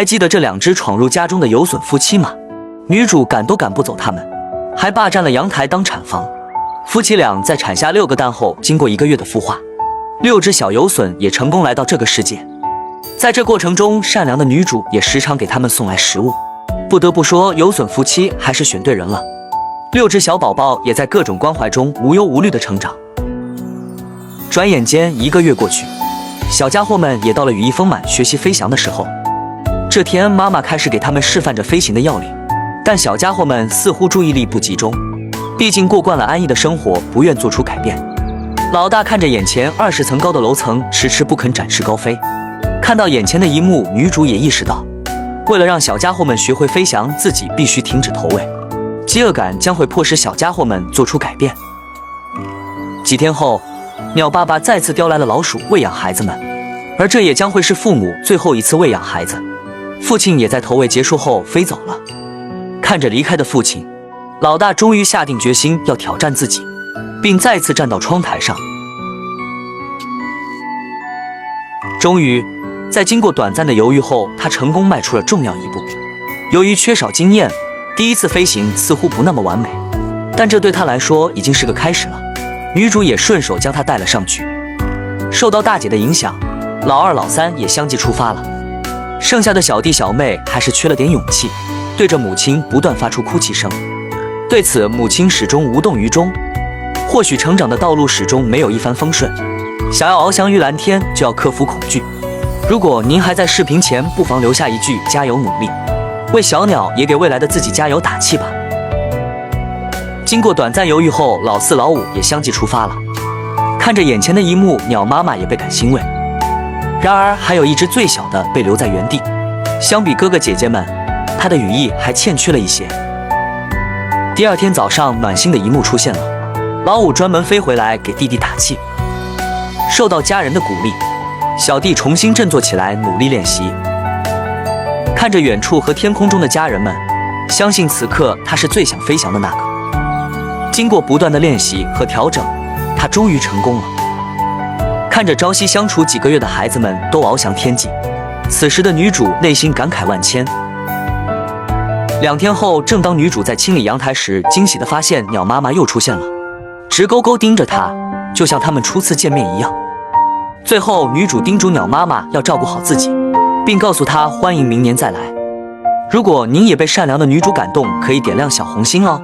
还记得这两只闯入家中的有损夫妻吗？女主赶都赶不走他们，还霸占了阳台当产房。夫妻俩在产下6个蛋后，经过1个月的孵化，6只小有损也成功来到这个世界。在这过程中，善良的女主也时常给他们送来食物。不得不说，有损夫妻还是选对人了。6只小宝宝也在各种关怀中无忧无虑的成长。转眼间1个月过去，小家伙们也到了羽翼丰满、学习飞翔的时候。这天，妈妈开始给他们示范着飞行的要领，但小家伙们似乎注意力不集中，毕竟过惯了安逸的生活，不愿做出改变。老大看着眼前20层高的楼层，迟迟不肯展翅高飞。看到眼前的一幕，女主也意识到，为了让小家伙们学会飞翔，自己必须停止投喂。饥饿感将会迫使小家伙们做出改变。几天后，鸟爸爸再次叼来了老鼠喂养孩子们，而这也将会是父母最后一次喂养孩子。父亲也在投喂结束后飞走了。看着离开的父亲，老大终于下定决心要挑战自己，并再次站到窗台上。终于，在经过短暂的犹豫后，他成功迈出了重要一步。由于缺少经验，第一次飞行似乎不那么完美，但这对他来说已经是个开始了。女主也顺手将他带了上去。受到大姐的影响，老二老三也相继出发了。剩下的小弟小妹还是缺了点勇气，对着母亲不断发出哭泣声。对此，母亲始终无动于衷。或许成长的道路始终没有一帆风顺，想要翱翔于蓝天，就要克服恐惧。如果您还在视频前，不妨留下一句加油努力，为小鸟也给未来的自己加油打气吧。经过短暂犹豫后，老四老五也相继出发了。看着眼前的一幕，鸟妈妈也倍感欣慰。然而还有一只最小的被留在原地，相比哥哥姐姐们，它的羽翼还欠缺了一些。第二天早上，暖心的一幕出现了，老五专门飞回来给弟弟打气。受到家人的鼓励，小弟重新振作起来，努力练习。看着远处和天空中的家人们，相信此刻他是最想飞翔的那个。经过不断的练习和调整，他终于成功了。看着朝夕相处几个月的孩子们都翱翔天际，此时的女主内心感慨万千。2天后，正当女主在清理阳台时，惊喜地发现鸟妈妈又出现了，直勾勾盯着她，就像他们初次见面一样。最后，女主叮嘱鸟妈妈要照顾好自己，并告诉她欢迎明年再来。如果您也被善良的女主感动，可以点亮小红心哦。